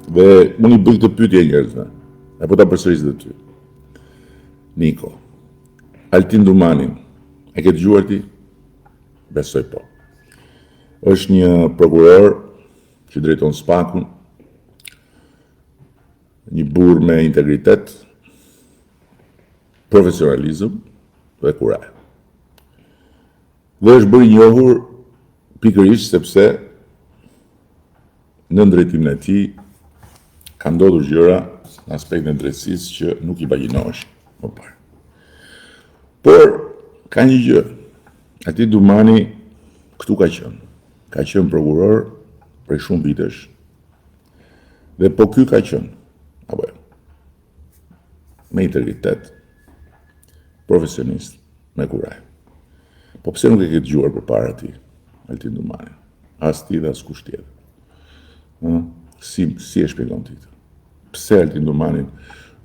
Dhe unë I bëj këtë pyetje njerëzve, apo ta përsëris edhe ty. Niko, Altin Dumanin, e ke dëgjuar ti? Besoj po. Është një prokuror që drejton Spakun, një burr me integritet, profesionalizëm dhe kuraj. Dhe është bërë I njohur pikërisht sepse në drejtimin e tij ka ndodhur gjëra në aspektin e drejtësisë që nuk I imagjinohesh më parë. Por ka një gjë, Altin Dumani këtu ka qenë prokuror prej shumë vitesh. Dhe po ky ka qenë, apo jo, me integritet, profesionist, me kuraj. Po pse nuk e ke dëgjuar përpara ti, Altin Dumani? As ti dhe as kush tjetër. Si e shpjegon ti këtë? Pse Altin Dumanin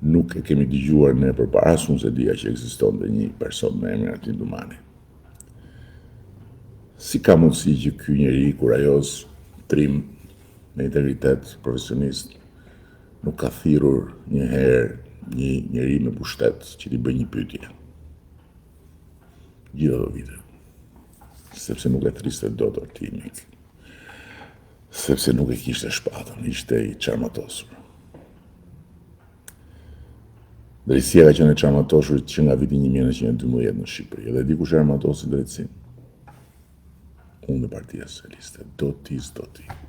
nuk e kemi dëgjuar ne përpara? As unë se dija që ekzistonte një person me emrin Altin Dumani. Si ka mundësi që ky njeri kurajoz, trim, me integritet, profesionist, nuk ka thirrur një herë një njeri me pushtet që t'i bëj një pyetje? Gjithë ato vite. Sepse nuk e triste dot Ortimik. Sepse nuk e kishte shpatën, ishte I çarmatosur. Drejtësia ka qenë e çarmatosur që nga viti 1912 në Shqipëri. Edhe di kush e armatosi drejtësinë? Unë dhe Partia Socialiste, do ti.